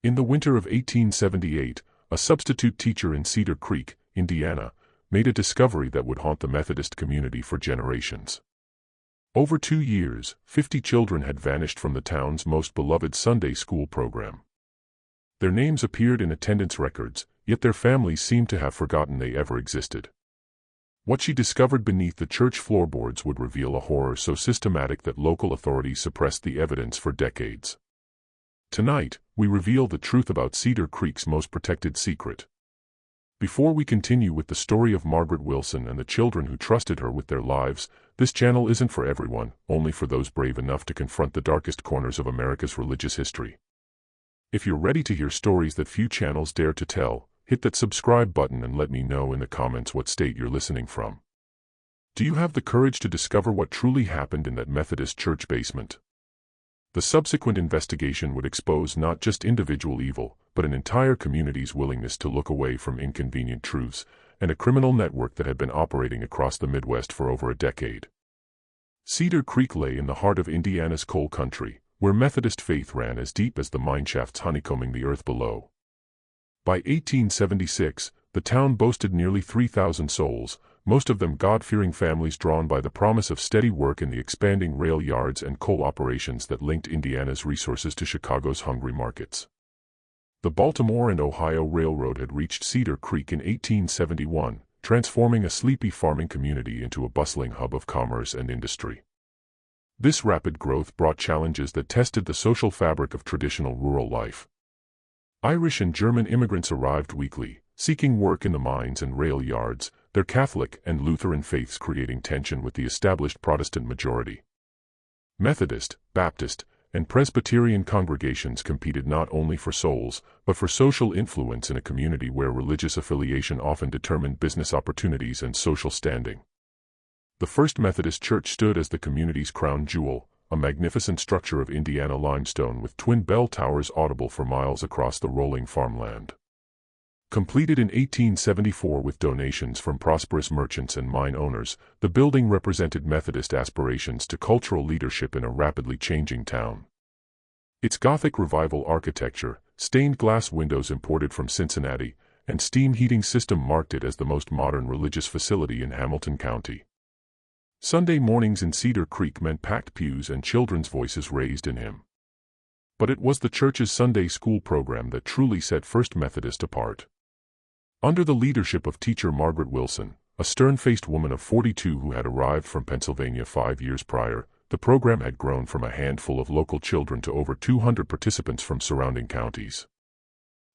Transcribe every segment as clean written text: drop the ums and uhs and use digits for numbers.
In the winter of 1878, a substitute teacher in Cedar Creek, Indiana, made a discovery that would haunt the Methodist community for generations. Over 2 years, 50 children had vanished from the town's most beloved Sunday school program. Their names appeared in attendance records, yet their families seemed to have forgotten they ever existed. What she discovered beneath the church floorboards would reveal a horror so systematic that local authorities suppressed the evidence for decades. Tonight, we reveal the truth about Cedar Creek's most protected secret. Before we continue with the story of Margaret Wilson and the children who trusted her with their lives, this channel isn't for everyone, only for those brave enough to confront the darkest corners of America's religious history. If you're ready to hear stories that few channels dare to tell, hit that subscribe button and let me know in the comments what state you're listening from. Do you have the courage to discover what truly happened in that Methodist church basement? The subsequent investigation would expose not just individual evil, but an entire community's willingness to look away from inconvenient truths, and a criminal network that had been operating across the Midwest for over a decade. Cedar Creek lay in the heart of Indiana's coal country, where Methodist faith ran as deep as the mineshafts honeycombing the earth below. By 1876, the town boasted nearly 3,000 souls, most of them God-fearing families drawn by the promise of steady work in the expanding rail yards and coal operations that linked Indiana's resources to Chicago's hungry markets. The Baltimore and Ohio Railroad had reached Cedar Creek in 1871, transforming a sleepy farming community into a bustling hub of commerce and industry. This rapid growth brought challenges that tested the social fabric of traditional rural life. Irish and German immigrants arrived weekly, seeking work in the mines and rail yards, their Catholic and Lutheran faiths creating tension with the established Protestant majority. Methodist, Baptist, and Presbyterian congregations competed not only for souls, but for social influence in a community where religious affiliation often determined business opportunities and social standing. The First Methodist Church stood as the community's crown jewel, a magnificent structure of Indiana limestone with twin bell towers audible for miles across the rolling farmland. Completed in 1874 with donations from prosperous merchants and mine owners, the building represented Methodist aspirations to cultural leadership in a rapidly changing town. Its Gothic Revival architecture, stained glass windows imported from Cincinnati, and steam heating system marked it as the most modern religious facility in Hamilton County. Sunday mornings in Cedar Creek meant packed pews and children's voices raised in hymn. But it was the church's Sunday school program that truly set First Methodist apart. Under the leadership of teacher Margaret Wilson, a stern-faced woman of 42 who had arrived from Pennsylvania 5 years prior, the program had grown from a handful of local children to over 200 participants from surrounding counties.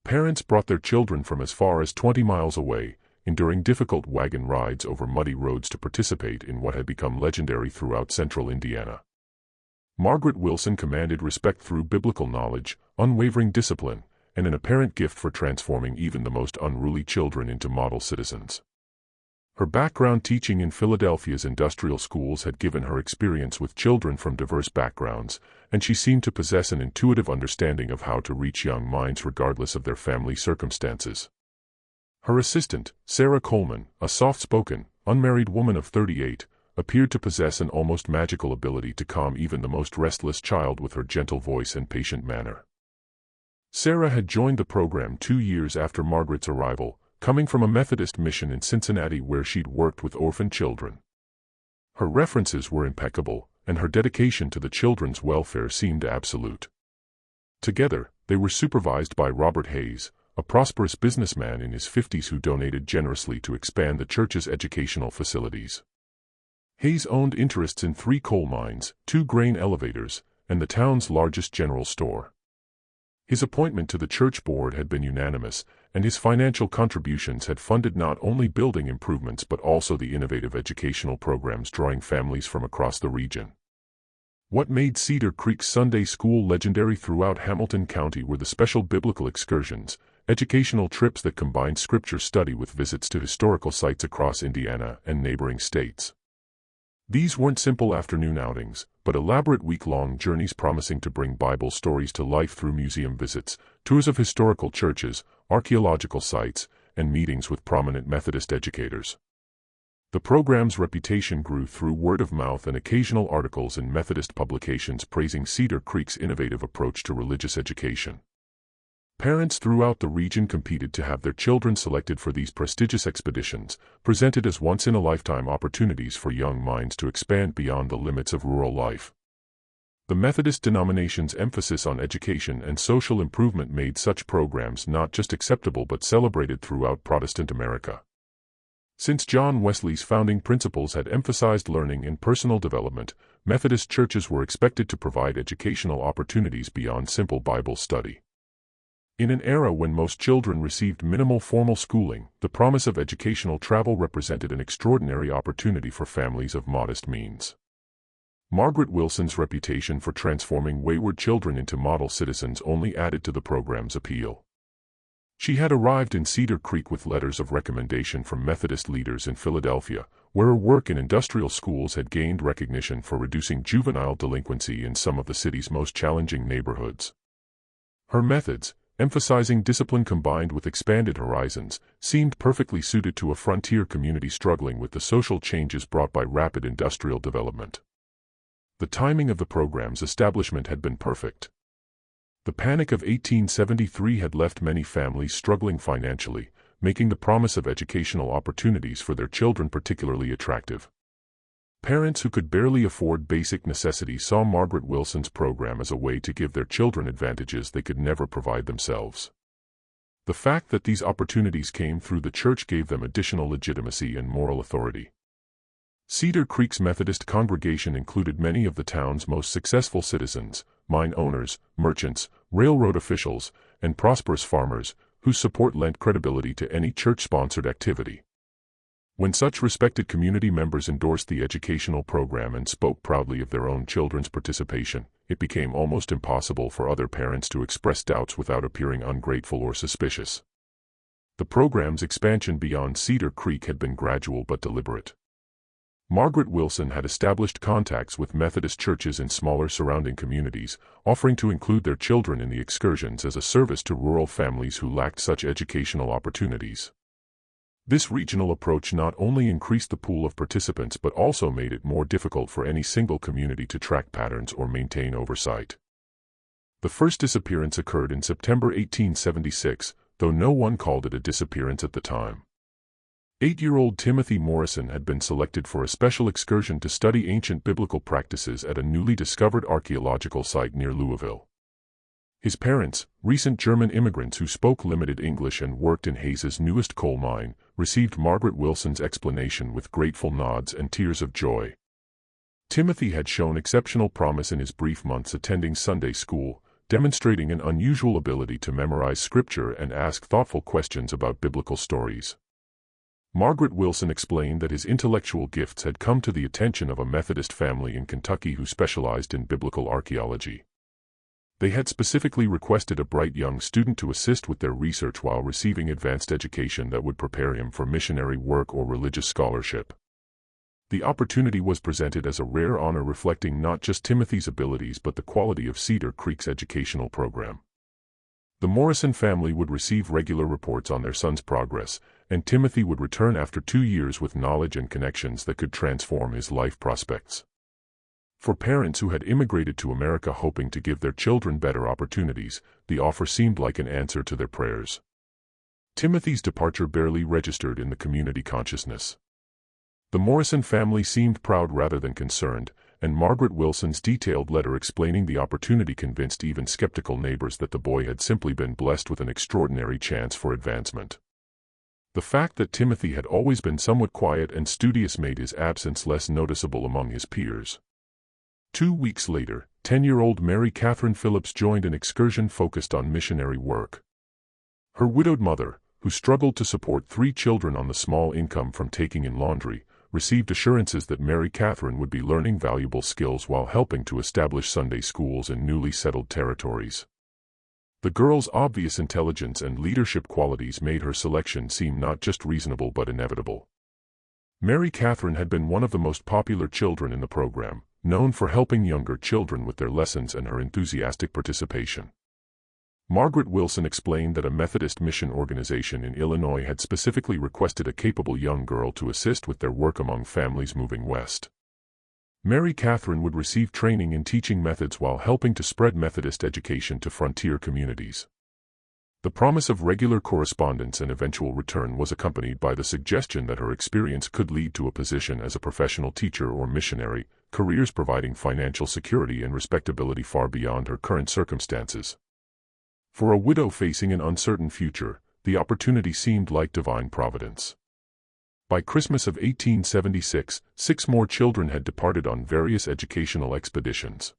Parents brought their children from as far as 20 miles away, enduring difficult wagon rides over muddy roads to participate in what had become legendary throughout central Indiana. Margaret Wilson commanded respect through biblical knowledge, unwavering discipline, and an apparent gift for transforming even the most unruly children into model citizens. Her background teaching in Philadelphia's industrial schools had given her experience with children from diverse backgrounds, and she seemed to possess an intuitive understanding of how to reach young minds regardless of their family circumstances. Her assistant, Sarah Coleman, a soft-spoken, unmarried woman of 38, appeared to possess an almost magical ability to calm even the most restless child with her gentle voice and patient manner. Sarah had joined the program 2 years after Margaret's arrival, coming from a Methodist mission in Cincinnati where she'd worked with orphan children. Her references were impeccable, and her dedication to the children's welfare seemed absolute. Together, they were supervised by Robert Hayes, a prosperous businessman in his 50s who donated generously to expand the church's educational facilities. Hayes owned interests in 3 coal mines, 2 grain elevators, and the town's largest general store. His appointment to the church board had been unanimous, and his financial contributions had funded not only building improvements but also the innovative educational programs drawing families from across the region. What made Cedar Creek's Sunday school legendary throughout Hamilton County were the special biblical excursions, educational trips that combined scripture study with visits to historical sites across Indiana and neighboring states. These weren't simple afternoon outings, but elaborate week-long journeys promising to bring Bible stories to life through museum visits, tours of historical churches, archaeological sites, and meetings with prominent Methodist educators. The program's reputation grew through word of mouth and occasional articles in Methodist publications praising Cedar Creek's innovative approach to religious education. Parents throughout the region competed to have their children selected for these prestigious expeditions, presented as once-in-a-lifetime opportunities for young minds to expand beyond the limits of rural life. The Methodist denomination's emphasis on education and social improvement made such programs not just acceptable but celebrated throughout Protestant America. Since John Wesley's founding principles had emphasized learning and personal development, Methodist churches were expected to provide educational opportunities beyond simple Bible study. In an era when most children received minimal formal schooling, the promise of educational travel represented an extraordinary opportunity for families of modest means. Margaret Wilson's reputation for transforming wayward children into model citizens only added to the program's appeal. She had arrived in Cedar Creek with letters of recommendation from Methodist leaders in Philadelphia, where her work in industrial schools had gained recognition for reducing juvenile delinquency in some of the city's most challenging neighborhoods. Her methods, emphasizing discipline combined with expanded horizons, seemed perfectly suited to a frontier community struggling with the social changes brought by rapid industrial development. The timing of the program's establishment had been perfect. The Panic of 1873 had left many families struggling financially, making the promise of educational opportunities for their children particularly attractive. Parents who could barely afford basic necessities saw Margaret Wilson's program as a way to give their children advantages they could never provide themselves. The fact that these opportunities came through the church gave them additional legitimacy and moral authority. Cedar Creek's Methodist congregation included many of the town's most successful citizens, mine owners, merchants, railroad officials, and prosperous farmers, whose support lent credibility to any church-sponsored activity. When such respected community members endorsed the educational program and spoke proudly of their own children's participation, it became almost impossible for other parents to express doubts without appearing ungrateful or suspicious. The program's expansion beyond Cedar Creek had been gradual but deliberate. Margaret Wilson had established contacts with Methodist churches in smaller surrounding communities, offering to include their children in the excursions as a service to rural families who lacked such educational opportunities. This regional approach not only increased the pool of participants but also made it more difficult for any single community to track patterns or maintain oversight. The first disappearance occurred in September 1876, though no one called it a disappearance at the time. 8-year-old Timothy Morrison had been selected for a special excursion to study ancient biblical practices at a newly discovered archaeological site near Louisville. His parents, recent German immigrants who spoke limited English and worked in Hayes's newest coal mine, received Margaret Wilson's explanation with grateful nods and tears of joy. Timothy had shown exceptional promise in his brief months attending Sunday school, demonstrating an unusual ability to memorize scripture and ask thoughtful questions about biblical stories. Margaret Wilson explained that his intellectual gifts had come to the attention of a Methodist family in Kentucky who specialized in biblical archaeology. They had specifically requested a bright young student to assist with their research while receiving advanced education that would prepare him for missionary work or religious scholarship. The opportunity was presented as a rare honor reflecting not just Timothy's abilities but the quality of Cedar Creek's educational program. The Morrison family would receive regular reports on their son's progress, and Timothy would return after 2 years with knowledge and connections that could transform his life prospects. For parents who had immigrated to America hoping to give their children better opportunities, the offer seemed like an answer to their prayers. Timothy's departure barely registered in the community consciousness. The Morrison family seemed proud rather than concerned, and Margaret Wilson's detailed letter explaining the opportunity convinced even skeptical neighbors that the boy had simply been blessed with an extraordinary chance for advancement. The fact that Timothy had always been somewhat quiet and studious made his absence less noticeable among his peers. 2 weeks later, 10-year-old Mary Catherine Phillips joined an excursion focused on missionary work. Her widowed mother, who struggled to support 3 children on the small income from taking in laundry, received assurances that Mary Catherine would be learning valuable skills while helping to establish Sunday schools in newly settled territories. The girl's obvious intelligence and leadership qualities made her selection seem not just reasonable but inevitable. Mary Catherine had been one of the most popular children in the program, known for helping younger children with their lessons and her enthusiastic participation. Margaret Wilson explained that a Methodist mission organization in Illinois had specifically requested a capable young girl to assist with their work among families moving west. Mary Catherine would receive training in teaching methods while helping to spread Methodist education to frontier communities. The promise of regular correspondence and eventual return was accompanied by the suggestion that her experience could lead to a position as a professional teacher or missionary, careers providing financial security and respectability far beyond her current circumstances. For a widow facing an uncertain future, the opportunity seemed like divine providence. By Christmas of 1876, 6 more children had departed on various educational expeditions.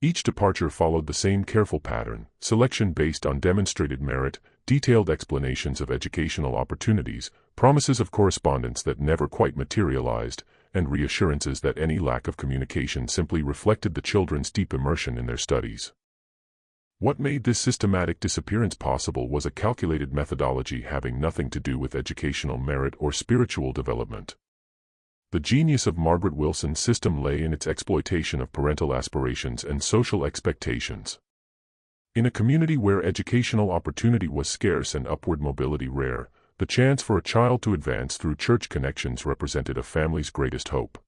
Each departure followed the same careful pattern: selection based on demonstrated merit, detailed explanations of educational opportunities, promises of correspondence that never quite materialized, and reassurances that any lack of communication simply reflected the children's deep immersion in their studies. What made this systematic disappearance possible was a calculated methodology having nothing to do with educational merit or spiritual development. The genius of Margaret Wilson's system lay in its exploitation of parental aspirations and social expectations. In a community where educational opportunity was scarce and upward mobility rare, the chance for a child to advance through church connections represented a family's greatest hope.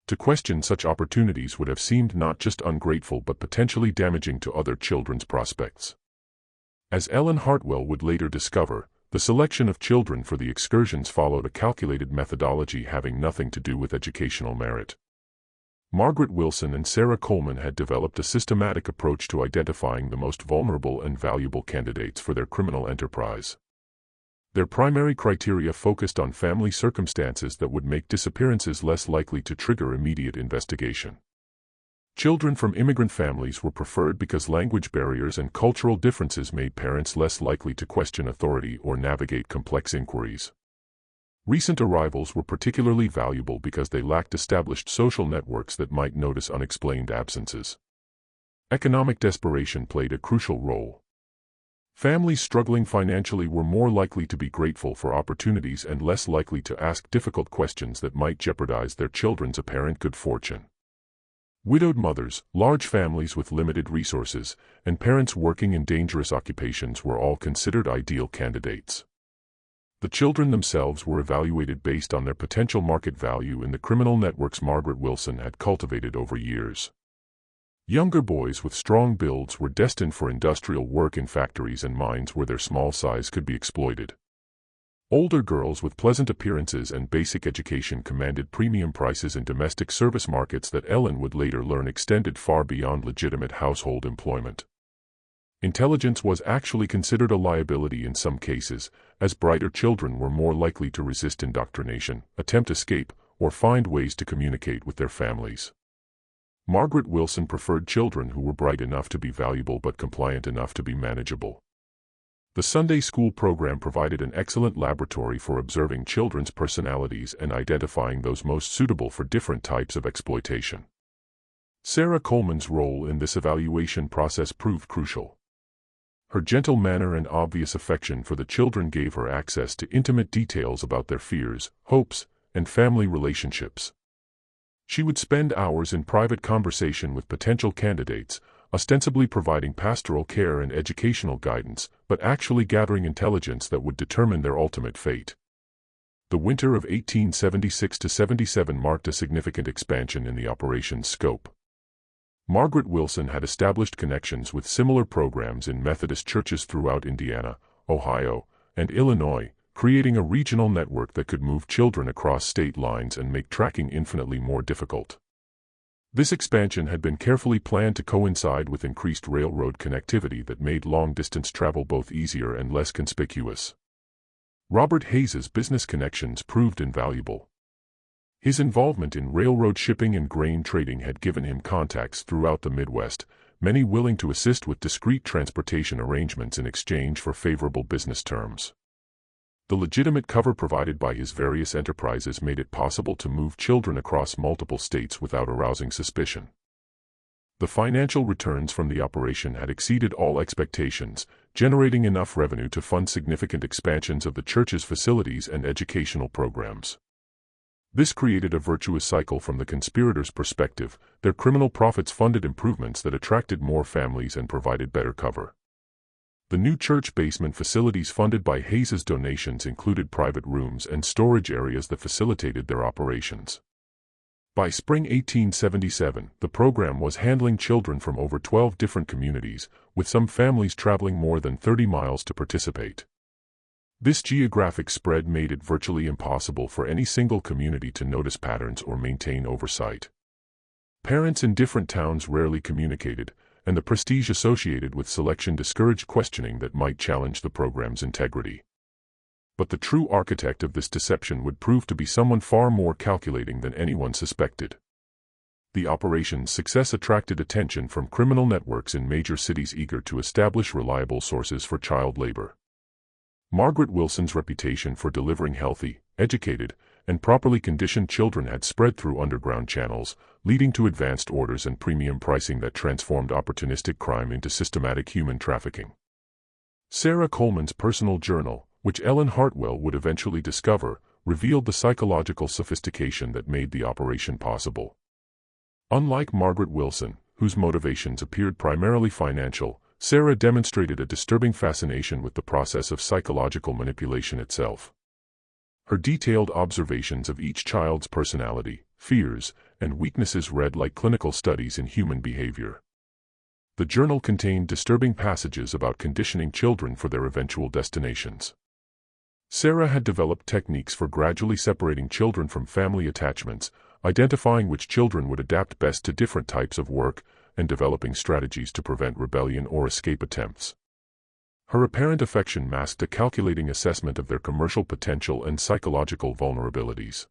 To question such opportunities would have seemed not just ungrateful but potentially damaging to other children's prospects. As Ellen Hartwell would later discover, the selection of children for the excursions followed a calculated methodology having nothing to do with educational merit. Margaret Wilson and Sarah Coleman had developed a systematic approach to identifying the most vulnerable and valuable candidates for their criminal enterprise. Their primary criteria focused on family circumstances that would make disappearances less likely to trigger immediate investigation. Children from immigrant families were preferred because language barriers and cultural differences made parents less likely to question authority or navigate complex inquiries. Recent arrivals were particularly valuable because they lacked established social networks that might notice unexplained absences. Economic desperation played a crucial role. Families struggling financially were more likely to be grateful for opportunities and less likely to ask difficult questions that might jeopardize their children's apparent good fortune. Widowed mothers, large families with limited resources, and parents working in dangerous occupations were all considered ideal candidates. The children themselves were evaluated based on their potential market value in the criminal networks Margaret Wilson had cultivated over years. Younger boys with strong builds were destined for industrial work in factories and mines where their small size could be exploited. Older girls with pleasant appearances and basic education commanded premium prices in domestic service markets that Ellen would later learn extended far beyond legitimate household employment. Intelligence was actually considered a liability in some cases, as brighter children were more likely to resist indoctrination, attempt escape, or find ways to communicate with their families. Margaret Wilson preferred children who were bright enough to be valuable but compliant enough to be manageable. The Sunday school program provided an excellent laboratory for observing children's personalities and identifying those most suitable for different types of exploitation. Sarah Coleman's role in this evaluation process proved crucial. Her gentle manner and obvious affection for the children gave her access to intimate details about their fears, hopes, and family relationships. She would spend hours in private conversation with potential candidates, ostensibly providing pastoral care and educational guidance, but actually gathering intelligence that would determine their ultimate fate. The winter of 1876–77 marked a significant expansion in the operation's scope. Margaret Wilson had established connections with similar programs in Methodist churches throughout Indiana, Ohio, and Illinois, creating a regional network that could move children across state lines and make tracking infinitely more difficult. This expansion had been carefully planned to coincide with increased railroad connectivity that made long-distance travel both easier and less conspicuous. Robert Hayes's business connections proved invaluable. His involvement in railroad shipping and grain trading had given him contacts throughout the Midwest, many willing to assist with discreet transportation arrangements in exchange for favorable business terms. The legitimate cover provided by his various enterprises made it possible to move children across multiple states without arousing suspicion. The financial returns from the operation had exceeded all expectations, generating enough revenue to fund significant expansions of the church's facilities and educational programs. This created a virtuous cycle from the conspirators' perspective. Their criminal profits funded improvements that attracted more families and provided better cover. The new church basement facilities funded by Hayes's donations included private rooms and storage areas that facilitated their operations. By spring 1877, the program was handling children from over 12 different communities, with some families traveling more than 30 miles to participate. This geographic spread made it virtually impossible for any single community to notice patterns or maintain oversight. Parents in different towns rarely communicated, and the prestige associated with selection discouraged questioning that might challenge the program's integrity. But the true architect of this deception would prove to be someone far more calculating than anyone suspected. The operation's success attracted attention from criminal networks in major cities eager to establish reliable sources for child labor. Margaret Wilson's reputation for delivering healthy, educated, and properly conditioned children had spread through underground channels, leading to advanced orders and premium pricing that transformed opportunistic crime into systematic human trafficking. Sarah Coleman's personal journal, which Ellen Hartwell would eventually discover, revealed the psychological sophistication that made the operation possible. Unlike Margaret Wilson, whose motivations appeared primarily financial, Sarah demonstrated a disturbing fascination with the process of psychological manipulation itself. Her detailed observations of each child's personality, fears, and weaknesses read like clinical studies in human behavior. The journal contained disturbing passages about conditioning children for their eventual destinations. Sarah had developed techniques for gradually separating children from family attachments, identifying which children would adapt best to different types of work, and developing strategies to prevent rebellion or escape attempts. Her apparent affection masked a calculating assessment of their commercial potential and psychological vulnerabilities.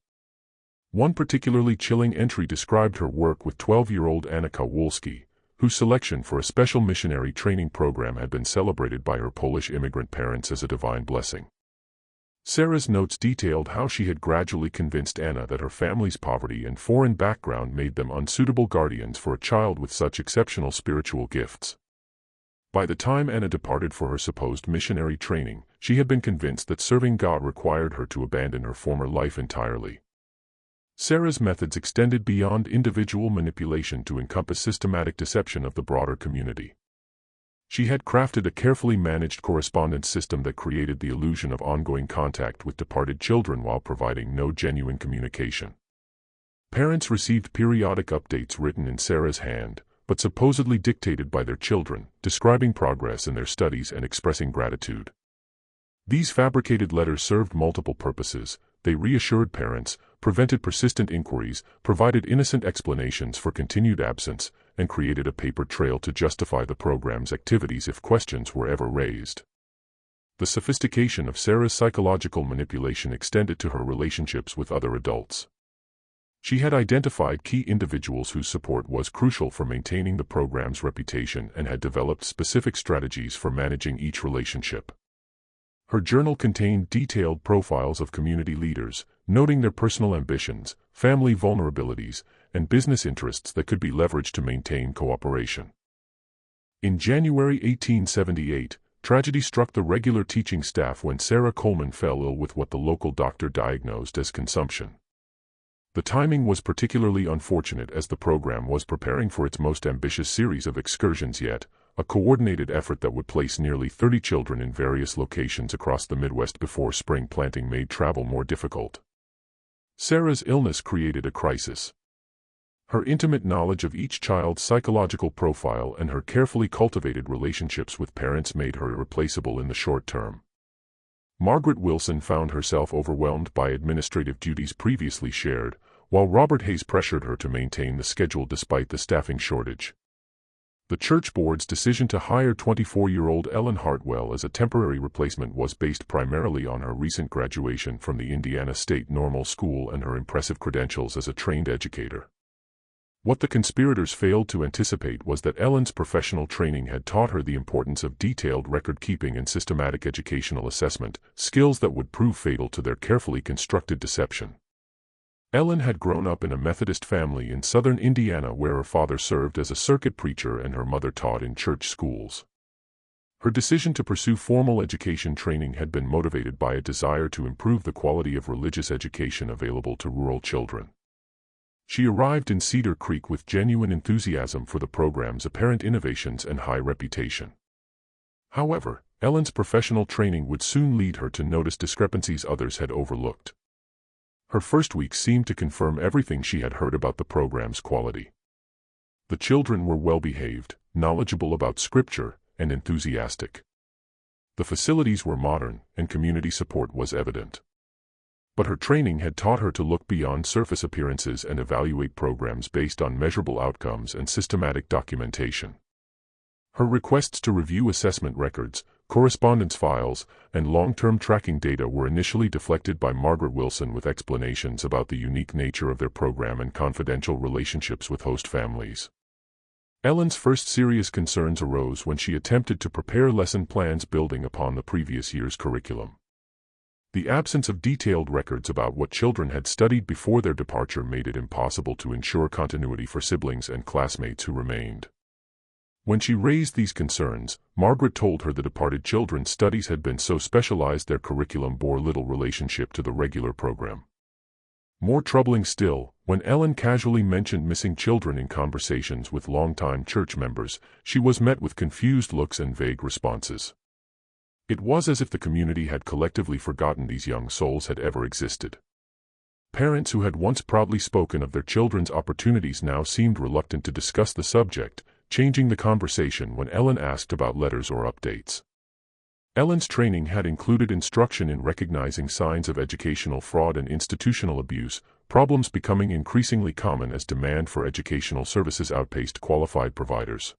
One particularly chilling entry described her work with 12-year-old Anna Kowalski, whose selection for a special missionary training program had been celebrated by her Polish immigrant parents as a divine blessing. Sarah's notes detailed how she had gradually convinced Anna that her family's poverty and foreign background made them unsuitable guardians for a child with such exceptional spiritual gifts. By the time Anna departed for her supposed missionary training, she had been convinced that serving God required her to abandon her former life entirely. Sarah's methods extended beyond individual manipulation to encompass systematic deception of the broader community. She had crafted a carefully managed correspondence system that created the illusion of ongoing contact with departed children while providing no genuine communication. Parents received periodic updates written in Sarah's hand, but supposedly dictated by their children, describing progress in their studies and expressing gratitude. These fabricated letters served multiple purposes. They reassured parents, prevented persistent inquiries, provided innocent explanations for continued absence, and created a paper trail to justify the program's activities if questions were ever raised. The sophistication of Sarah's psychological manipulation extended to her relationships with other adults. She had identified key individuals whose support was crucial for maintaining the program's reputation and had developed specific strategies for managing each relationship. Her journal contained detailed profiles of community leaders, noting their personal ambitions, family vulnerabilities, and business interests that could be leveraged to maintain cooperation. In January 1878, tragedy struck the regular teaching staff when Sarah Coleman fell ill with what the local doctor diagnosed as consumption. The timing was particularly unfortunate as the program was preparing for its most ambitious series of excursions yet, a coordinated effort that would place nearly 30 children in various locations across the Midwest before spring planting made travel more difficult. Sarah's illness created a crisis. Her intimate knowledge of each child's psychological profile and her carefully cultivated relationships with parents made her irreplaceable in the short term. Margaret Wilson found herself overwhelmed by administrative duties previously shared, while Robert Hayes pressured her to maintain the schedule despite the staffing shortage. The church board's decision to hire 24-year-old Ellen Hartwell as a temporary replacement was based primarily on her recent graduation from the Indiana State Normal School and her impressive credentials as a trained educator. What the conspirators failed to anticipate was that Ellen's professional training had taught her the importance of detailed record-keeping and systematic educational assessment, skills that would prove fatal to their carefully constructed deception. Ellen had grown up in a Methodist family in southern Indiana where her father served as a circuit preacher and her mother taught in church schools. Her decision to pursue formal education training had been motivated by a desire to improve the quality of religious education available to rural children. She arrived in Cedar Creek with genuine enthusiasm for the program's apparent innovations and high reputation. However, Ellen's professional training would soon lead her to notice discrepancies others had overlooked. Her first week seemed to confirm everything she had heard about the program's quality. The children were well-behaved, knowledgeable about Scripture, and enthusiastic. The facilities were modern, and community support was evident. But her training had taught her to look beyond surface appearances and evaluate programs based on measurable outcomes and systematic documentation. Her requests to review assessment records, correspondence files, and long-term tracking data were initially deflected by Margaret Wilson with explanations about the unique nature of their program and confidential relationships with host families. Ellen's first serious concerns arose when she attempted to prepare lesson plans building upon the previous year's curriculum. The absence of detailed records about what children had studied before their departure made it impossible to ensure continuity for siblings and classmates who remained. When she raised these concerns, Margaret told her the departed children's studies had been so specialized their curriculum bore little relationship to the regular program. More troubling still, when Ellen casually mentioned missing children in conversations with longtime church members, she was met with confused looks and vague responses. It was as if the community had collectively forgotten these young souls had ever existed. Parents who had once proudly spoken of their children's opportunities now seemed reluctant to discuss the subject, changing the conversation when Ellen asked about letters or updates. Ellen's training had included instruction in recognizing signs of educational fraud and institutional abuse, problems becoming increasingly common as demand for educational services outpaced qualified providers.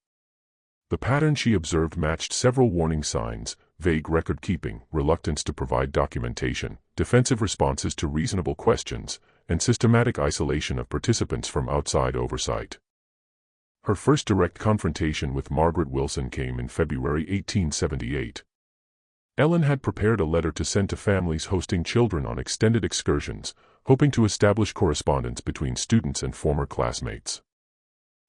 The pattern she observed matched several warning signs: vague record-keeping, reluctance to provide documentation, defensive responses to reasonable questions, and systematic isolation of participants from outside oversight. Her first direct confrontation with Margaret Wilson came in February 1878. Ellen had prepared a letter to send to families hosting children on extended excursions, hoping to establish correspondence between students and former classmates.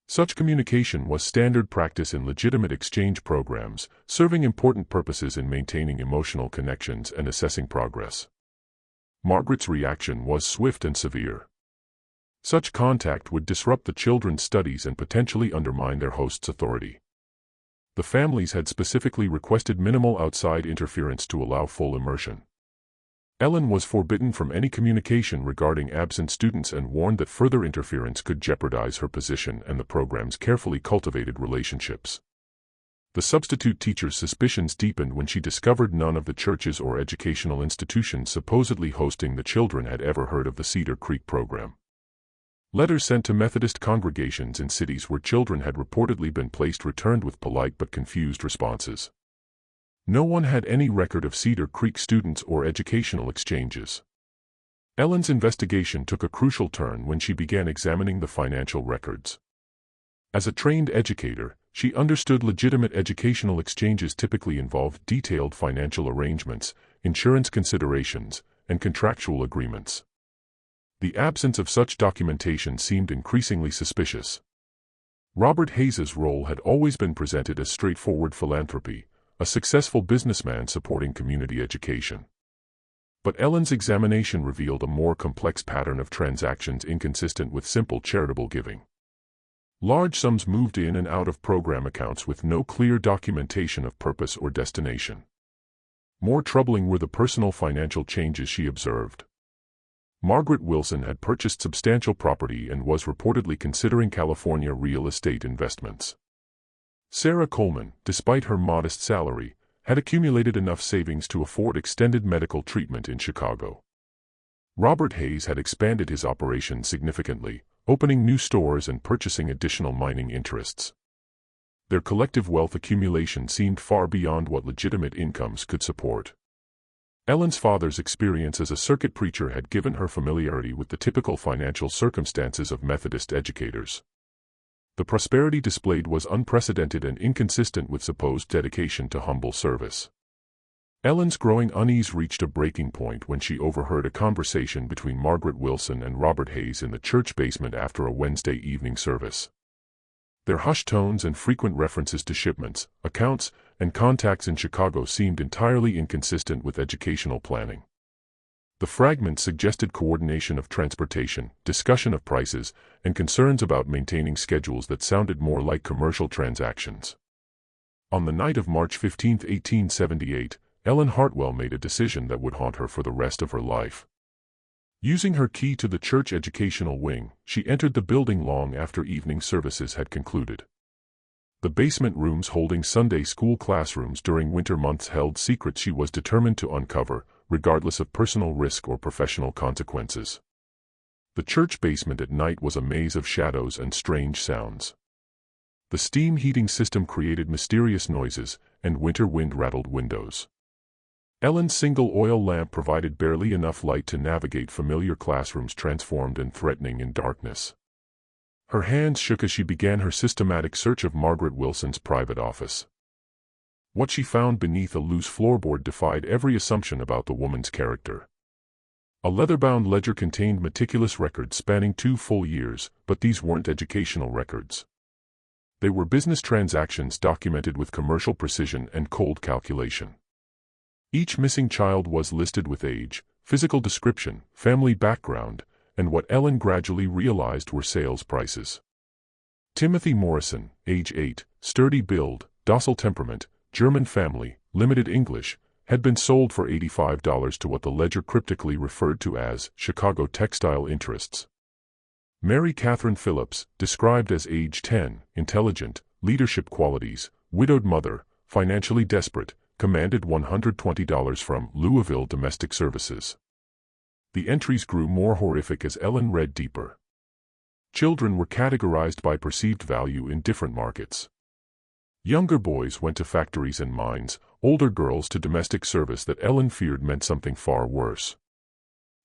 Such communication was standard practice in legitimate exchange programs, serving important purposes in maintaining emotional connections and assessing progress. Margaret's reaction was swift and severe. Such contact would disrupt the children's studies and potentially undermine their host's authority. The families had specifically requested minimal outside interference to allow full immersion. Ellen was forbidden from any communication regarding absent students and warned that further interference could jeopardize her position and the program's carefully cultivated relationships. The substitute teacher's suspicions deepened when she discovered none of the churches or educational institutions supposedly hosting the children had ever heard of the Cedar Creek program. Letters sent to Methodist congregations in cities where children had reportedly been placed returned with polite but confused responses. No one had any record of Cedar Creek students or educational exchanges. Ellen's investigation took a crucial turn when she began examining the financial records. As a trained educator, she understood legitimate educational exchanges typically involved detailed financial arrangements, insurance considerations, and contractual agreements. The absence of such documentation seemed increasingly suspicious. Robert Hayes's role had always been presented as straightforward philanthropy, a successful businessman supporting community education. But Ellen's examination revealed a more complex pattern of transactions inconsistent with simple charitable giving. Large sums moved in and out of program accounts with no clear documentation of purpose or destination. More troubling were the personal financial changes she observed. Margaret Wilson had purchased substantial property and was reportedly considering California real estate investments. Sarah Coleman, despite her modest salary, had accumulated enough savings to afford extended medical treatment in Chicago. Robert Hayes had expanded his operations significantly, opening new stores and purchasing additional mining interests. Their collective wealth accumulation seemed far beyond what legitimate incomes could support. Ellen's father's experience as a circuit preacher had given her familiarity with the typical financial circumstances of Methodist educators. The prosperity displayed was unprecedented and inconsistent with supposed dedication to humble service. Ellen's growing unease reached a breaking point when she overheard a conversation between Margaret Wilson and Robert Hayes in the church basement after a Wednesday evening service. Their hushed tones and frequent references to shipments, accounts, and contacts in Chicago seemed entirely inconsistent with educational planning. The fragments suggested coordination of transportation, discussion of prices, and concerns about maintaining schedules that sounded more like commercial transactions. On the night of March 15, 1878, Ellen Hartwell made a decision that would haunt her for the rest of her life. Using her key to the church educational wing, she entered the building long after evening services had concluded. The basement rooms holding Sunday school classrooms during winter months held secrets she was determined to uncover, regardless of personal risk or professional consequences. The church basement at night was a maze of shadows and strange sounds. The steam heating system created mysterious noises, and winter wind rattled windows. Ellen's single oil lamp provided barely enough light to navigate familiar classrooms transformed and threatening in darkness. Her hands shook as she began her systematic search of Margaret Wilson's private office. What she found beneath a loose floorboard defied every assumption about the woman's character. A leather-bound ledger contained meticulous records spanning 2 full years, but these weren't educational records. They were business transactions documented with commercial precision and cold calculation. Each missing child was listed with age, physical description, family background, and what Ellen gradually realized were sales prices. Timothy Morrison, age 8, sturdy build, docile temperament, German family, limited English, had been sold for $85 to what the ledger cryptically referred to as Chicago textile interests. Mary Catherine Phillips, described as age 10, intelligent, leadership qualities, widowed mother, financially desperate, commanded $120 from Louisville Domestic Services. The entries grew more horrific as Ellen read deeper. Children were categorized by perceived value in different markets. Younger boys went to factories and mines, older girls to domestic service that Ellen feared meant something far worse.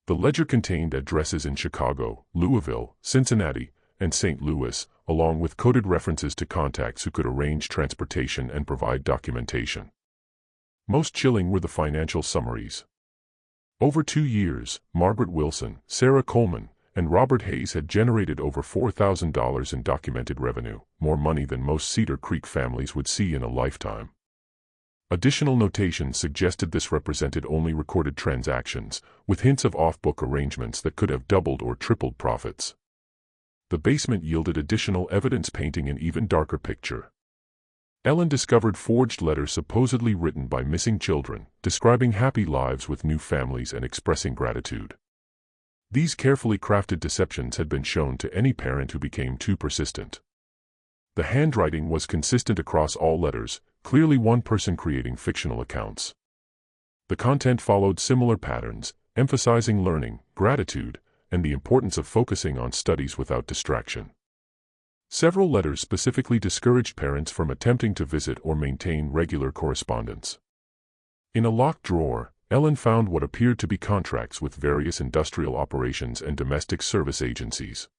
The ledger contained addresses in Chicago, Louisville, Cincinnati, and St. Louis, along with coded references to contacts who could arrange transportation and provide documentation. Most chilling were the financial summaries. Over 2 years, Margaret Wilson, Sarah Coleman, and Robert Hayes had generated over $4,000 in documented revenue, more money than most Cedar Creek families would see in a lifetime. Additional notations suggested this represented only recorded transactions, with hints of off-book arrangements that could have doubled or tripled profits. The basement yielded additional evidence painting an even darker picture. Ellen discovered forged letters supposedly written by missing children, describing happy lives with new families and expressing gratitude. These carefully crafted deceptions had been shown to any parent who became too persistent. The handwriting was consistent across all letters, clearly one person creating fictional accounts. The content followed similar patterns, emphasizing learning, gratitude, and the importance of focusing on studies without distraction. Several letters specifically discouraged parents from attempting to visit or maintain regular correspondence. In a locked drawer, Ellen found what appeared to be contracts with various industrial operations and domestic service agencies.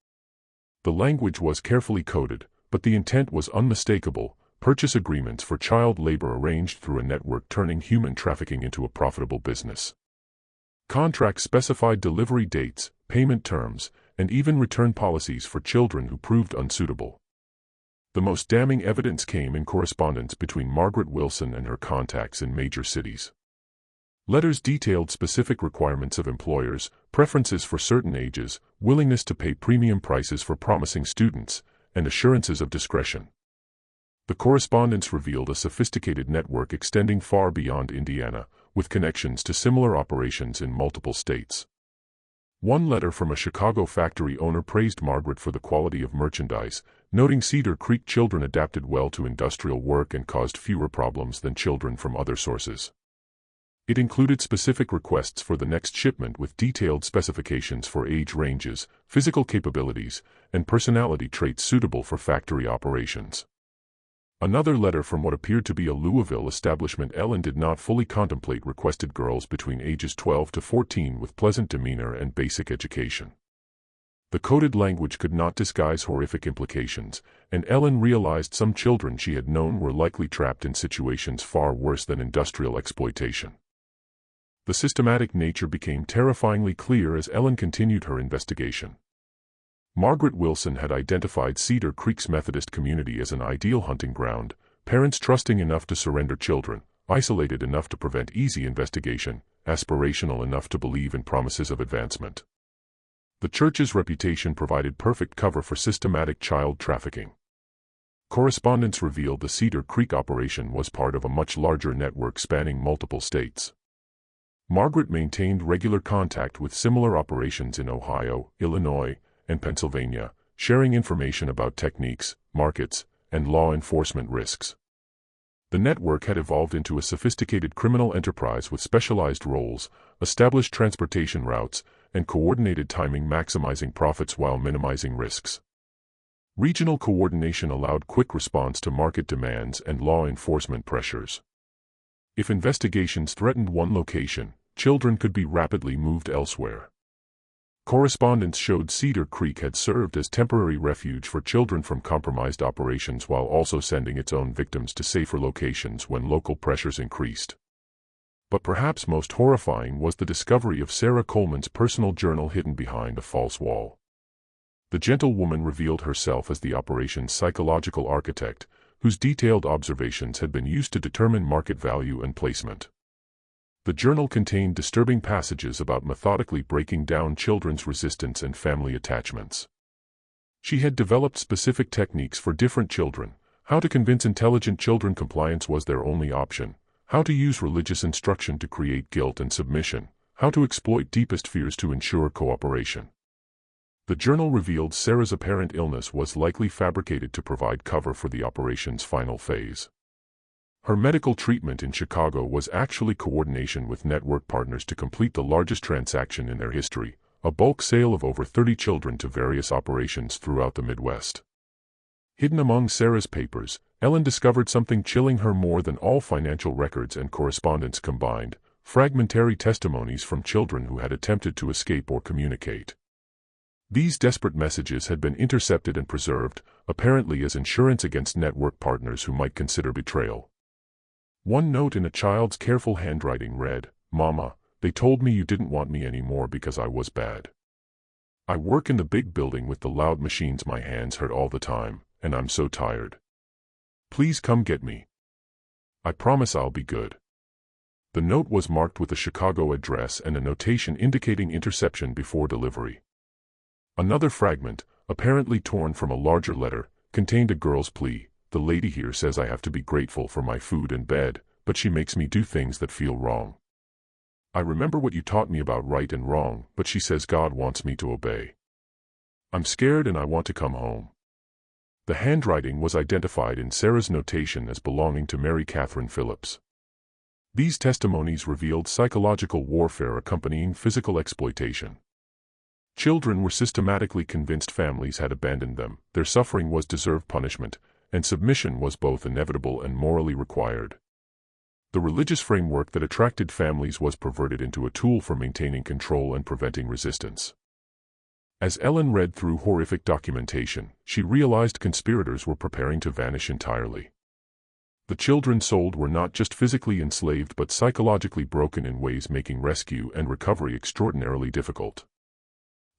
The language was carefully coded, but the intent was unmistakable: purchase agreements for child labor arranged through a network turning human trafficking into a profitable business. Contracts specified delivery dates, payment terms, and even return policies for children who proved unsuitable. The most damning evidence came in correspondence between Margaret Wilson and her contacts in major cities. Letters detailed specific requirements of employers, preferences for certain ages, willingness to pay premium prices for promising students, and assurances of discretion. The correspondence revealed a sophisticated network extending far beyond Indiana, with connections to similar operations in multiple states. One letter from a Chicago factory owner praised Margaret for the quality of merchandise, noting Cedar Creek children adapted well to industrial work and caused fewer problems than children from other sources. It included specific requests for the next shipment with detailed specifications for age ranges, physical capabilities, and personality traits suitable for factory operations. Another letter from what appeared to be a Louisville establishment Ellen did not fully contemplate requested girls between ages 12 to 14 with pleasant demeanor and basic education. The coded language could not disguise horrific implications, and Ellen realized some children she had known were likely trapped in situations far worse than industrial exploitation. The systematic nature became terrifyingly clear as Ellen continued her investigation. Margaret Wilson had identified Cedar Creek's Methodist community as an ideal hunting ground, parents trusting enough to surrender children, isolated enough to prevent easy investigation, aspirational enough to believe in promises of advancement. The church's reputation provided perfect cover for systematic child trafficking. Correspondence revealed the Cedar Creek operation was part of a much larger network spanning multiple states. Margaret maintained regular contact with similar operations in Ohio, Illinois, and Pennsylvania, sharing information about techniques, markets, and law enforcement risks. The network had evolved into a sophisticated criminal enterprise with specialized roles, established transportation routes, and coordinated timing, maximizing profits while minimizing risks. Regional coordination allowed quick response to market demands and law enforcement pressures. If investigations threatened one location, children could be rapidly moved elsewhere. Correspondence showed Cedar Creek had served as temporary refuge for children from compromised operations while also sending its own victims to safer locations when local pressures increased. But perhaps most horrifying was the discovery of Sarah Coleman's personal journal hidden behind a false wall. The gentlewoman revealed herself as the operation's psychological architect, whose detailed observations had been used to determine market value and placement. The journal contained disturbing passages about methodically breaking down children's resistance and family attachments. She had developed specific techniques for different children: how to convince intelligent children compliance was their only option, how to use religious instruction to create guilt and submission, how to exploit deepest fears to ensure cooperation. The journal revealed Sarah's apparent illness was likely fabricated to provide cover for the operation's final phase. Her medical treatment in Chicago was actually coordination with network partners to complete the largest transaction in their history, a bulk sale of over 30 children to various operations throughout the Midwest. Hidden among Sarah's papers, Ellen discovered something chilling her more than all financial records and correspondence combined: fragmentary testimonies from children who had attempted to escape or communicate. These desperate messages had been intercepted and preserved, apparently as insurance against network partners who might consider betrayal. One note in a child's careful handwriting read, "Mama, they told me you didn't want me anymore because I was bad. I work in the big building with the loud machines, my hands hurt all the time, and I'm so tired. Please come get me. I promise I'll be good." The note was marked with a Chicago address and a notation indicating interception before delivery. Another fragment, apparently torn from a larger letter, contained a girl's plea: "The lady here says I have to be grateful for my food and bed, but she makes me do things that feel wrong. I remember what you taught me about right and wrong, but she says God wants me to obey. I'm scared and I want to come home." The handwriting was identified in Sarah's notation as belonging to Mary Catherine Phillips. These testimonies revealed psychological warfare accompanying physical exploitation. Children were systematically convinced families had abandoned them, their suffering was deserved punishment, and submission was both inevitable and morally required. The religious framework that attracted families was perverted into a tool for maintaining control and preventing resistance. As Ellen read through horrific documentation, she realized conspirators were preparing to vanish entirely. The children sold were not just physically enslaved but psychologically broken in ways making rescue and recovery extraordinarily difficult.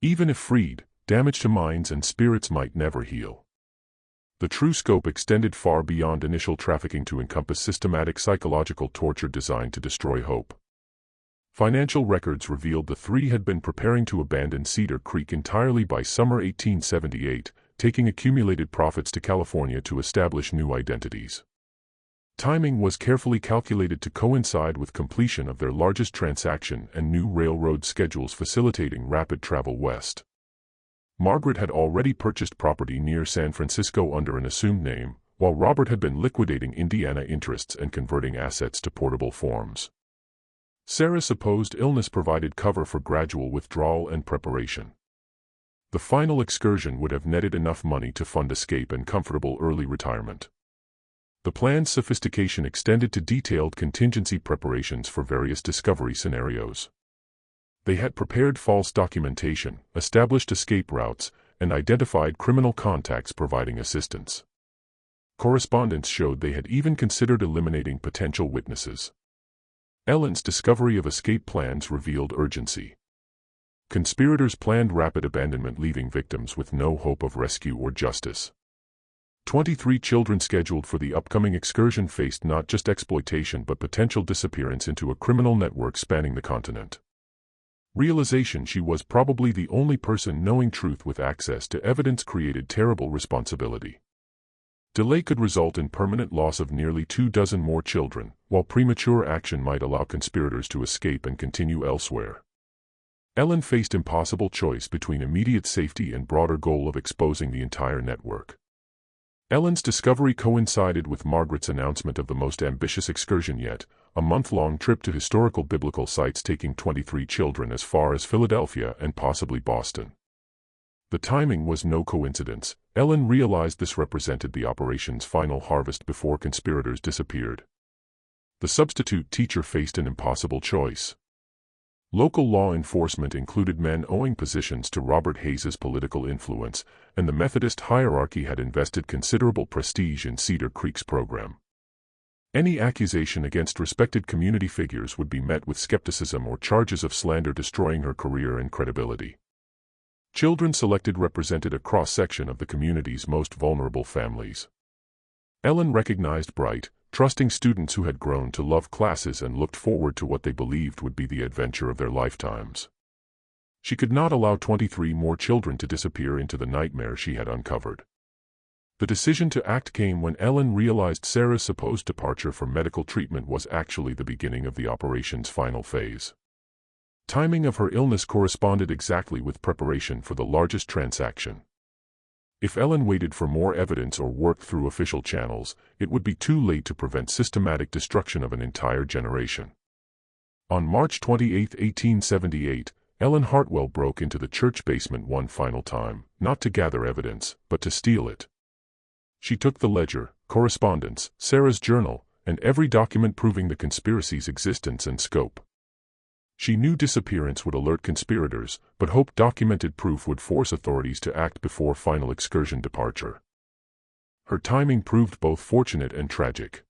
Even if freed, damage to minds and spirits might never heal. The true scope extended far beyond initial trafficking to encompass systematic psychological torture designed to destroy hope. Financial records revealed the three had been preparing to abandon Cedar Creek entirely by summer 1878, taking accumulated profits to California to establish new identities. Timing was carefully calculated to coincide with completion of their largest transaction and new railroad schedules facilitating rapid travel west. Margaret had already purchased property near San Francisco under an assumed name, while Robert had been liquidating Indiana interests and converting assets to portable forms. Sarah's supposed illness provided cover for gradual withdrawal and preparation. The final excursion would have netted enough money to fund escape and comfortable early retirement. The plan's sophistication extended to detailed contingency preparations for various discovery scenarios. They had prepared false documentation, established escape routes, and identified criminal contacts providing assistance. Correspondence showed they had even considered eliminating potential witnesses. Ellen's discovery of escape plans revealed urgency. Conspirators planned rapid abandonment, leaving victims with no hope of rescue or justice. 23 children scheduled for the upcoming excursion faced not just exploitation but potential disappearance into a criminal network spanning the continent. Realization she was probably the only person knowing truth with access to evidence created terrible responsibility. Delay could result in permanent loss of nearly 24 more children, while premature action might allow conspirators to escape and continue elsewhere. Ellen faced impossible choice between immediate safety and broader goal of exposing the entire network. Ellen's discovery coincided with Margaret's announcement of the most ambitious excursion yet, a month-long trip to historical biblical sites taking 23 children as far as Philadelphia and possibly Boston. The timing was no coincidence. Ellen realized this represented the operation's final harvest before conspirators disappeared. The substitute teacher faced an impossible choice. Local law enforcement included men owing positions to Robert Hayes's political influence, and the Methodist hierarchy had invested considerable prestige in Cedar Creek's program. Any accusation against respected community figures would be met with skepticism or charges of slander, destroying her career and credibility. Children selected represented a cross-section of the community's most vulnerable families. Ellen recognized bright, trusting students who had grown to love classes and looked forward to what they believed would be the adventure of their lifetimes. She could not allow 23 more children to disappear into the nightmare she had uncovered. The decision to act came when Ellen realized Sarah's supposed departure for medical treatment was actually the beginning of the operation's final phase. Timing of her illness corresponded exactly with preparation for the largest transaction. If Ellen waited for more evidence or worked through official channels, it would be too late to prevent systematic destruction of an entire generation. On March 28, 1878, Ellen Hartwell broke into the church basement one final time, not to gather evidence, but to steal it. She took the ledger, correspondence, Sarah's journal, and every document proving the conspiracy's existence and scope. She knew disappearance would alert conspirators, but hoped documented proof would force authorities to act before final excursion departure. Her timing proved both fortunate and tragic.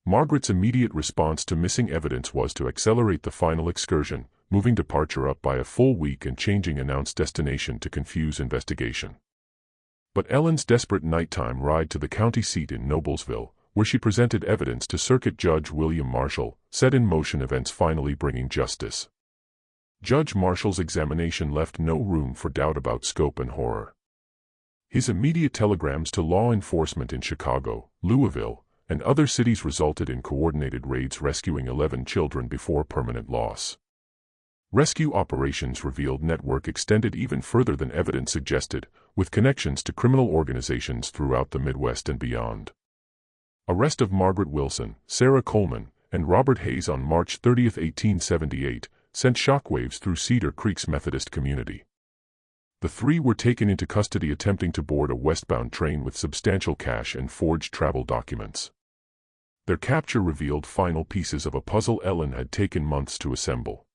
Margaret's immediate response to missing evidence was to accelerate the final excursion, moving departure up by a full week and changing announced destination to confuse investigation. But Ellen's desperate nighttime ride to the county seat in Noblesville, where she presented evidence to Circuit Judge William Marshall, set in motion events finally bringing justice. Judge Marshall's examination left no room for doubt about scope and horror. His immediate telegrams to law enforcement in Chicago, Louisville, and other cities resulted in coordinated raids rescuing 11 children before permanent loss. Rescue operations revealed network extended even further than evidence suggested, with connections to criminal organizations throughout the Midwest and beyond. Arrest of Margaret Wilson, Sarah Coleman, and Robert Hayes on March 30, 1878, sent shockwaves through Cedar Creek's Methodist community. The three were taken into custody attempting to board a westbound train with substantial cash and forged travel documents. Their capture revealed final pieces of a puzzle Ellen had taken months to assemble.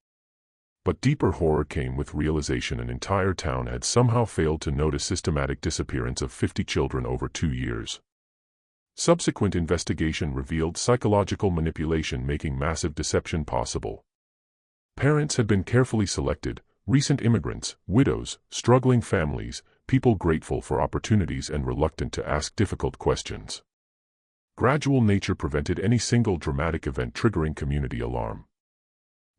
But deeper horror came with realization an entire town had somehow failed to notice systematic disappearance of 50 children over 2 years. Subsequent investigation revealed psychological manipulation making massive deception possible. Parents had been carefully selected, recent immigrants, widows, struggling families, people grateful for opportunities and reluctant to ask difficult questions. Gradual nature prevented any single dramatic event triggering community alarm.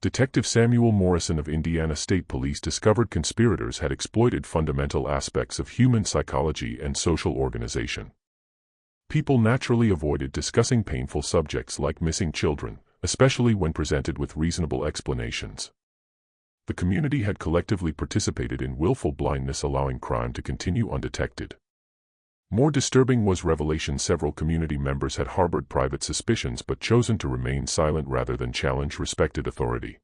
Detective Samuel Morrison of Indiana State Police discovered conspirators had exploited fundamental aspects of human psychology and social organization. People naturally avoided discussing painful subjects like missing children, especially when presented with reasonable explanations. The community had collectively participated in willful blindness, allowing crime to continue undetected. More disturbing was revelation several community members had harbored private suspicions but chosen to remain silent rather than challenge respected authority.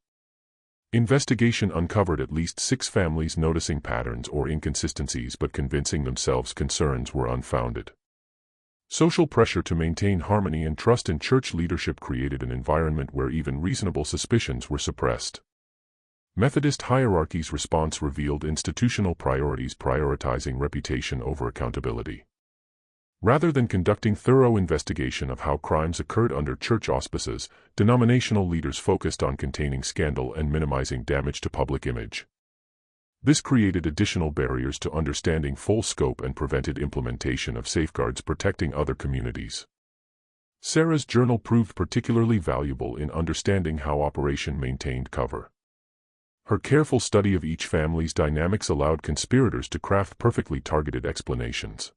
Investigation uncovered at least 6 families noticing patterns or inconsistencies but convincing themselves concerns were unfounded. Social pressure to maintain harmony and trust in church leadership created an environment where even reasonable suspicions were suppressed. Methodist hierarchy's response revealed institutional priorities prioritizing reputation over accountability. Rather than conducting thorough investigation of how crimes occurred under church auspices, denominational leaders focused on containing scandal and minimizing damage to public image. This created additional barriers to understanding full scope and prevented implementation of safeguards protecting other communities. Sarah's journal proved particularly valuable in understanding how operation maintained cover. Her careful study of each family's dynamics allowed conspirators to craft perfectly targeted explanations.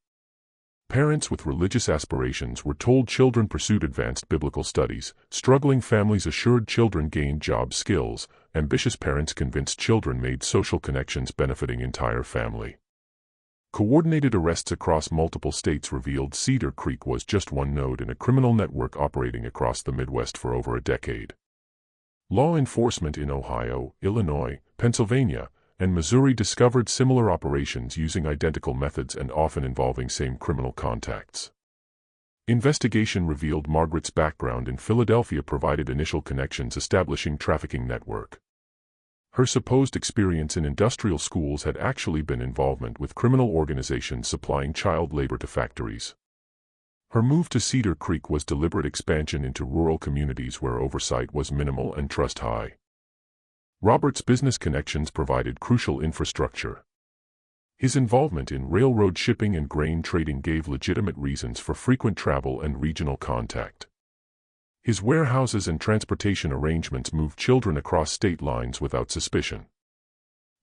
Parents with religious aspirations were told children pursued advanced biblical studies, struggling families assured children gained job skills, ambitious parents convinced children made social connections benefiting entire family. Coordinated arrests across multiple states revealed Cedar Creek was just one node in a criminal network operating across the Midwest for over a decade. Law enforcement in Ohio, Illinois, Pennsylvania, and Missouri discovered similar operations using identical methods and often involving same criminal contacts. Investigation revealed Margaret's background in Philadelphia provided initial connections establishing trafficking network. Her supposed experience in industrial schools had actually been involvement with criminal organizations supplying child labor to factories. Her move to Cedar Creek was deliberate expansion into rural communities where oversight was minimal and trust high. Robert's business connections provided crucial infrastructure. His involvement in railroad shipping and grain trading gave legitimate reasons for frequent travel and regional contact. His warehouses and transportation arrangements moved children across state lines without suspicion.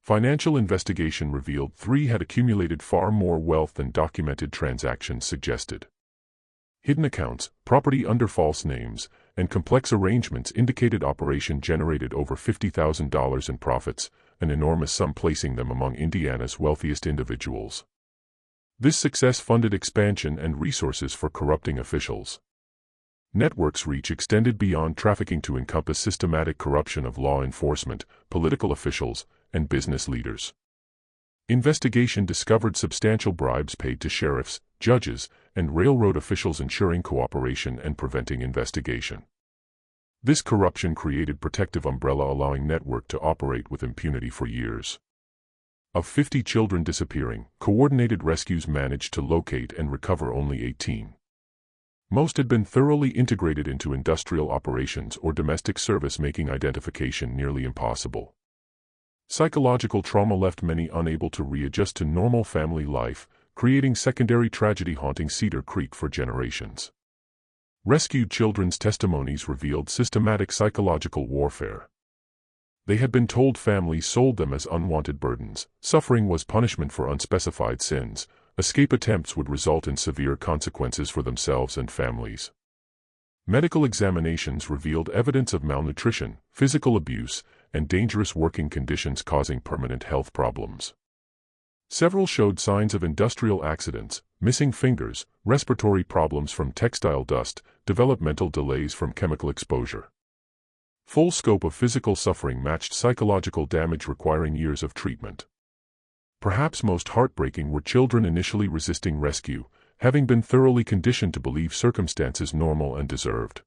Financial investigation revealed three had accumulated far more wealth than documented transactions suggested. Hidden accounts, property under false names, and complex arrangements indicated operation generated over $50,000 in profits, an enormous sum placing them among Indiana's wealthiest individuals. This success funded expansion and resources for corrupting officials. Network's reach extended beyond trafficking to encompass systematic corruption of law enforcement, political officials, and business leaders. Investigation discovered substantial bribes paid to sheriffs, judges, and railroad officials ensuring cooperation and preventing investigation. This corruption created protective umbrella allowing network to operate with impunity for years. Of 50 children disappearing, coordinated rescues managed to locate and recover only 18. Most had been thoroughly integrated into industrial operations or domestic service, making identification nearly impossible. Psychological trauma left many unable to readjust to normal family life, creating secondary tragedy haunting Cedar Creek for generations. Rescued children's testimonies revealed systematic psychological warfare. They had been told families sold them as unwanted burdens, suffering was punishment for unspecified sins, escape attempts would result in severe consequences for themselves and families. Medical examinations revealed evidence of malnutrition, physical abuse, and dangerous working conditions causing permanent health problems. Several showed signs of industrial accidents, missing fingers, respiratory problems from textile dust, developmental delays from chemical exposure. Full scope of physical suffering matched psychological damage requiring years of treatment. Perhaps most heartbreaking were children initially resisting rescue, having been thoroughly conditioned to believe circumstances normal and deserved.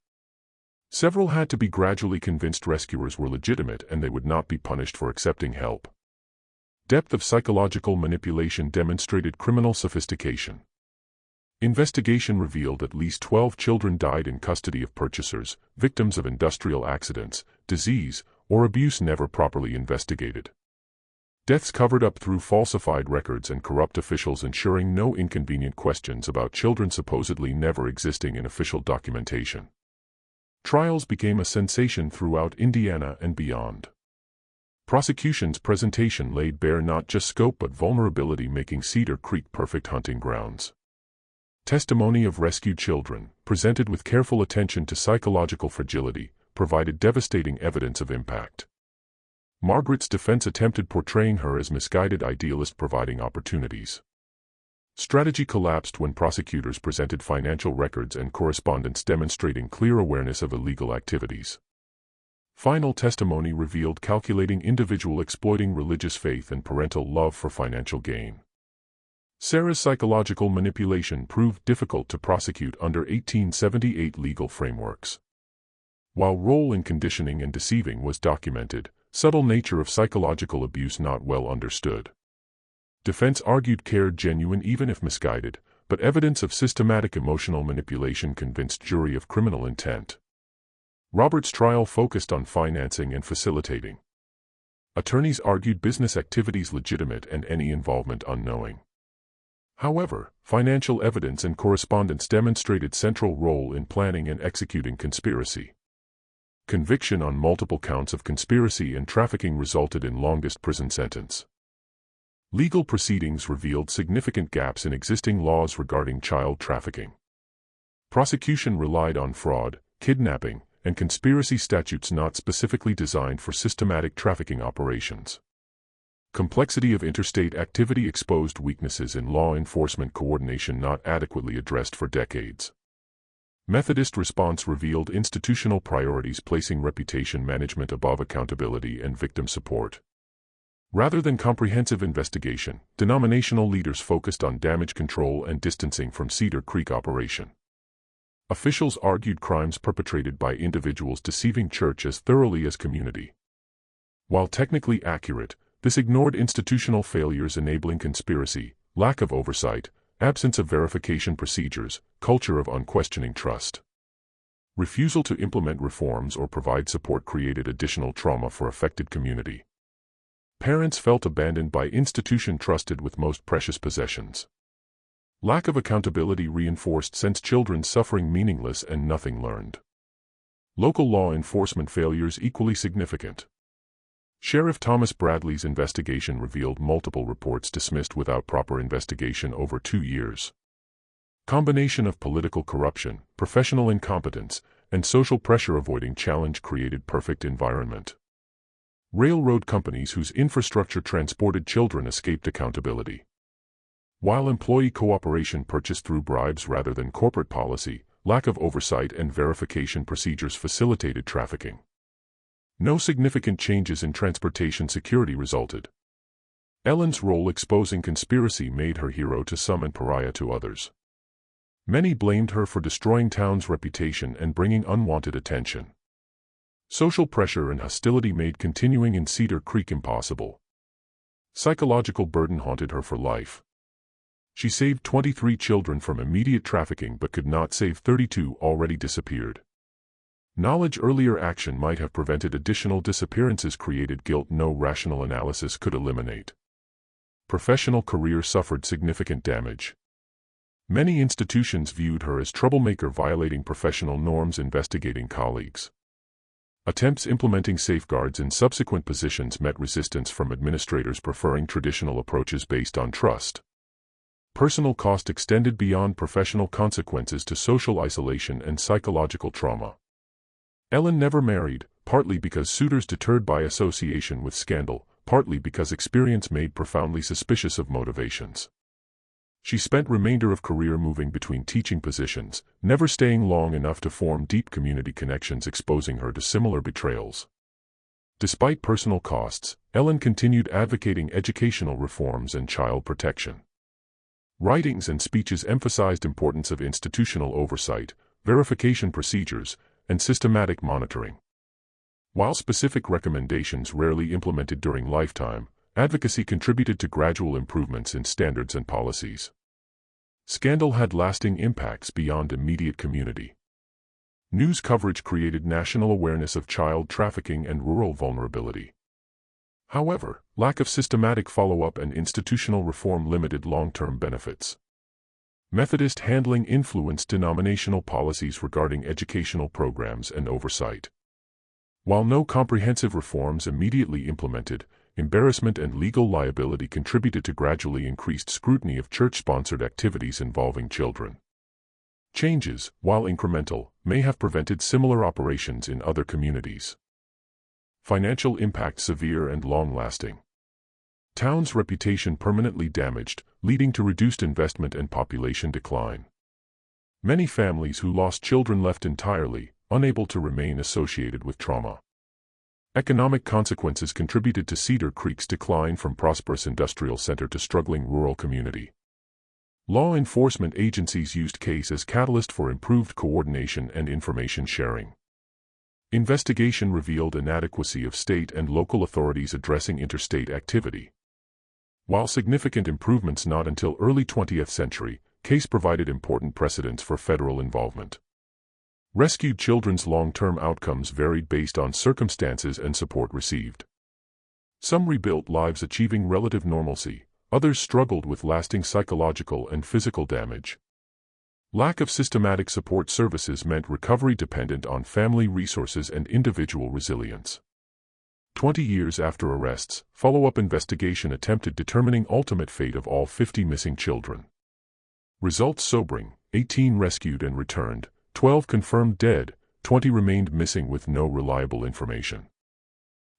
Several had to be gradually convinced rescuers were legitimate and they would not be punished for accepting help. Depth of psychological manipulation demonstrated criminal sophistication. Investigation revealed at least 12 children died in custody of purchasers, victims of industrial accidents, disease, or abuse never properly investigated. Deaths covered up through falsified records and corrupt officials ensuring no inconvenient questions about children supposedly never existing in official documentation. Trials became a sensation throughout Indiana and beyond. Prosecution's presentation laid bare not just scope but vulnerability, making Cedar Creek perfect hunting grounds. Testimony of rescued children, presented with careful attention to psychological fragility, provided devastating evidence of impact. Margaret's defense attempted portraying her as misguided idealist providing opportunities. Strategy collapsed when prosecutors presented financial records and correspondence demonstrating clear awareness of illegal activities. Final testimony revealed calculating individual exploiting religious faith and parental love for financial gain. Sarah's psychological manipulation proved difficult to prosecute under 1878 legal frameworks. While role in conditioning and deceiving was documented, subtle nature of psychological abuse not well understood. Defense argued care genuine even if misguided, but evidence of systematic emotional manipulation convinced jury of criminal intent. Robert's trial focused on financing and facilitating. Attorneys argued business activities legitimate and any involvement unknowing. However, financial evidence and correspondence demonstrated central role in planning and executing conspiracy. Conviction on multiple counts of conspiracy and trafficking resulted in longest prison sentence. Legal proceedings revealed significant gaps in existing laws regarding child trafficking. Prosecution relied on fraud, kidnapping, and conspiracy statutes not specifically designed for systematic trafficking operations. Complexity of interstate activity exposed weaknesses in law enforcement coordination not adequately addressed for decades. Methodist response revealed institutional priorities placing reputation management above accountability and victim support. Rather than comprehensive investigation, denominational leaders focused on damage control and distancing from Cedar Creek operation. Officials argued crimes perpetrated by individuals deceiving church as thoroughly as community. While technically accurate, this ignored institutional failures enabling conspiracy, lack of oversight, absence of verification procedures, culture of unquestioning trust. Refusal to implement reforms or provide support created additional trauma for affected community. Parents felt abandoned by institution trusted with most precious possessions. Lack of accountability reinforced sense children suffering meaningless and nothing learned. Local law enforcement failures equally significant. Sheriff Thomas Bradley's investigation revealed multiple reports dismissed without proper investigation over 2 years. Combination of political corruption, professional incompetence, and social pressure avoiding challenge created perfect environment. Railroad companies whose infrastructure transported children escaped accountability. While employee cooperation purchased through bribes rather than corporate policy, lack of oversight and verification procedures facilitated trafficking. No significant changes in transportation security resulted. Ellen's role exposing conspiracy made her hero to some and pariah to others. Many blamed her for destroying town's reputation and bringing unwanted attention. Social pressure and hostility made continuing in Cedar Creek impossible. Psychological burden haunted her for life. She saved 23 children from immediate trafficking but could not save 32 already disappeared. Knowledge earlier action might have prevented additional disappearances created guilt no rational analysis could eliminate. Professional career suffered significant damage. Many institutions viewed her as troublemaker violating professional norms investigating colleagues. Attempts implementing safeguards in subsequent positions met resistance from administrators preferring traditional approaches based on trust. Personal cost extended beyond professional consequences to social isolation and psychological trauma. Ellen never married, partly because suitors deterred by association with scandal, partly because experience made profoundly suspicious of motivations. She spent remainder of career moving between teaching positions, never staying long enough to form deep community connections exposing her to similar betrayals. Despite personal costs, Ellen continued advocating educational reforms and child protection. Writings and speeches emphasized importance of institutional oversight, verification procedures, and systematic monitoring. While specific recommendations rarely implemented during lifetime, advocacy contributed to gradual improvements in standards and policies. Scandal had lasting impacts beyond immediate community. News coverage created national awareness of child trafficking and rural vulnerability. However, lack of systematic follow-up and institutional reform limited long-term benefits. Methodist handling influenced denominational policies regarding educational programs and oversight. While no comprehensive reforms immediately implemented, embarrassment and legal liability contributed to gradually increased scrutiny of church-sponsored activities involving children. Changes, while incremental, may have prevented similar operations in other communities. Financial impact severe and long-lasting. Town's reputation permanently damaged, leading to reduced investment and population decline. Many families who lost children left entirely, unable to remain associated with trauma. Economic consequences contributed to Cedar Creek's decline from prosperous industrial center to struggling rural community. Law enforcement agencies used case as catalyst for improved coordination and information sharing. Investigation revealed inadequacy of state and local authorities addressing interstate activity. While significant improvements not until early 20th century, case provided important precedents for federal involvement. Rescued children's long-term outcomes varied based on circumstances and support received. Some rebuilt lives achieving relative normalcy, others struggled with lasting psychological and physical damage. Lack of systematic support services meant recovery dependent on family resources and individual resilience. 20 years after arrests, follow-up investigation attempted determining ultimate fate of all 50 missing children. Results sobering: 18 rescued and returned, 12 confirmed dead, 20 remained missing with no reliable information.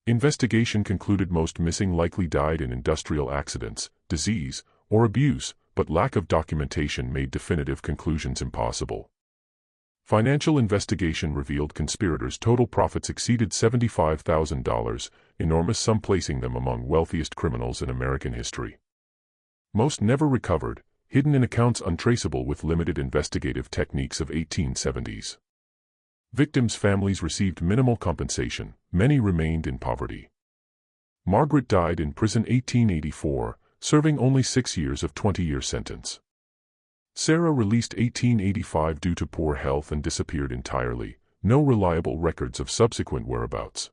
Investigation concluded most missing likely died in industrial accidents, disease, or abuse, but lack of documentation made definitive conclusions impossible. Financial investigation revealed conspirators' total profits exceeded $75,000, enormous sum placing them among wealthiest criminals in American history. Most never recovered, hidden in accounts untraceable with limited investigative techniques of 1870s. Victims' families received minimal compensation, many remained in poverty. Margaret died in prison 1884, serving only 6 years of 20-year sentence. Sarah released 1885 due to poor health and disappeared entirely, no reliable records of subsequent whereabouts.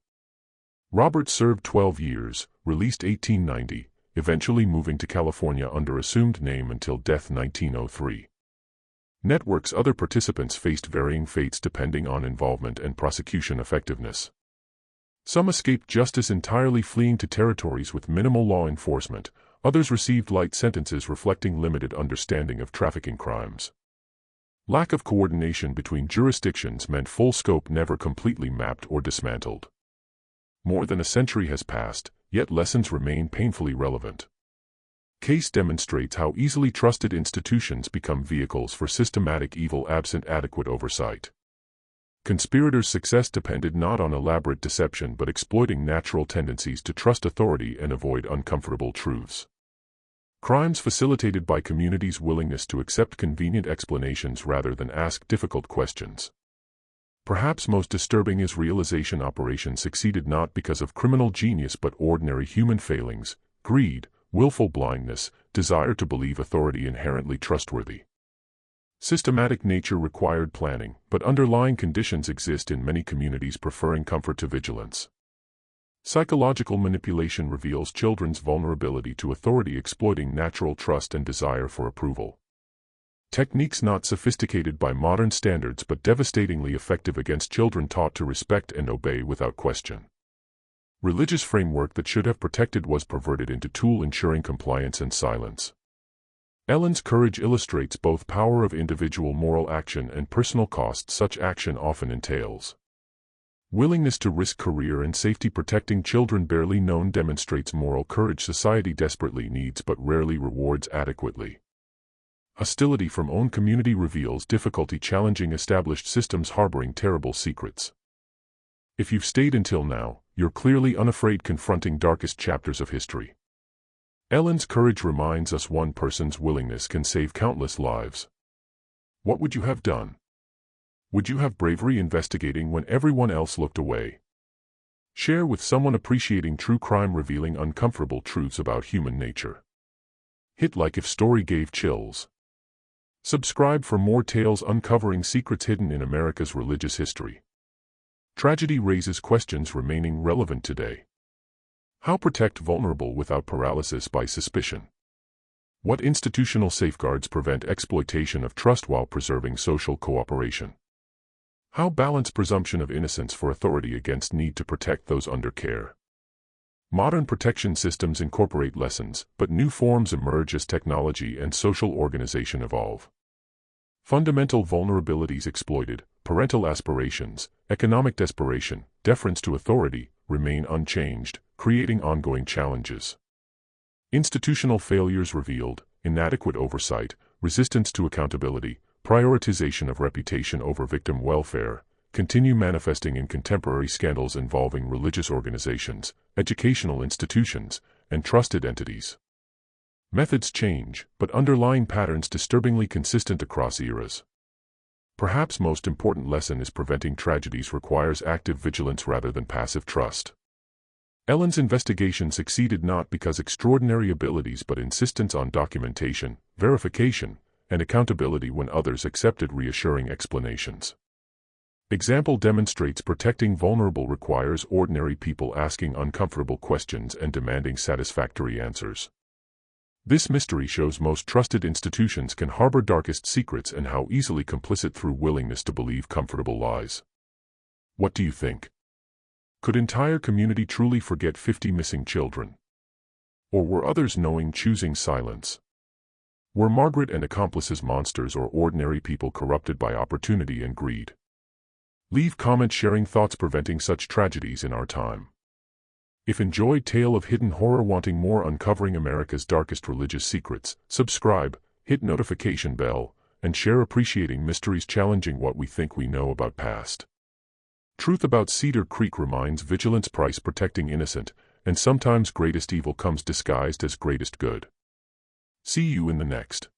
Robert served 12 years, released 1890, eventually moving to California under assumed name until death 1903. Network's other participants faced varying fates depending on involvement and prosecution effectiveness. Some escaped justice entirely fleeing to territories with minimal law enforcement, others received light sentences reflecting limited understanding of trafficking crimes. Lack of coordination between jurisdictions meant full scope never completely mapped or dismantled. More than a century has passed, yet lessons remain painfully relevant. Case demonstrates how easily trusted institutions become vehicles for systematic evil absent adequate oversight. Conspirators' success depended not on elaborate deception but exploiting natural tendencies to trust authority and avoid uncomfortable truths. Crimes facilitated by communities' willingness to accept convenient explanations rather than ask difficult questions. Perhaps most disturbing is realization operation succeeded not because of criminal genius but ordinary human failings, greed, willful blindness, desire to believe authority inherently trustworthy. Systematic nature required planning, but underlying conditions exist in many communities preferring comfort to vigilance. Psychological manipulation reveals children's vulnerability to authority exploiting natural trust and desire for approval. Techniques not sophisticated by modern standards but devastatingly effective against children taught to respect and obey without question. Religious framework that should have protected was perverted into tool ensuring compliance and silence. Ellen's courage illustrates both power of individual moral action and personal cost such action often entails. Willingness to risk career and safety protecting children barely known demonstrates moral courage society desperately needs but rarely rewards adequately. Hostility from own community reveals difficulty challenging established systems harboring terrible secrets. If you've stayed until now, you're clearly unafraid confronting darkest chapters of history. Ellen's courage reminds us one person's willingness can save countless lives. What would you have done? Would you have bravery investigating when everyone else looked away? Share with someone appreciating true crime revealing uncomfortable truths about human nature. Hit like if story gave chills. Subscribe for more tales uncovering secrets hidden in America's religious history. Tragedy raises questions remaining relevant today. How protect vulnerable without paralysis by suspicion? What institutional safeguards prevent exploitation of trust while preserving social cooperation? How balance presumption of innocence for authority against need to protect those under care? Modern protection systems incorporate lessons, but new forms emerge as technology and social organization evolve. Fundamental vulnerabilities exploited, parental aspirations, economic desperation, deference to authority, remain unchanged, creating ongoing challenges. Institutional failures revealed, inadequate oversight, resistance to accountability, prioritization of reputation over victim welfare, continue manifesting in contemporary scandals involving religious organizations, educational institutions, and trusted entities. Methods change, but underlying patterns disturbingly consistent across eras. Perhaps most important lesson is preventing tragedies requires active vigilance rather than passive trust. Ellen's investigation succeeded not because extraordinary abilities but insistence on documentation, verification, and accountability when others accepted reassuring explanations. Example demonstrates protecting vulnerable requires ordinary people asking uncomfortable questions and demanding satisfactory answers. This mystery shows most trusted institutions can harbor darkest secrets and how easily complicit through willingness to believe comfortable lies. What do you think? Could entire community truly forget 50 missing children? Or were others knowing, choosing silence? Were Margaret and accomplices monsters or ordinary people corrupted by opportunity and greed? Leave comments sharing thoughts preventing such tragedies in our time. If enjoyed tale of hidden horror, wanting more uncovering America's darkest religious secrets, subscribe, hit notification bell, and share appreciating mysteries challenging what we think we know about past. Truth about Cedar Creek reminds vigilance price protecting innocent, and sometimes greatest evil comes disguised as greatest good. See you in the next.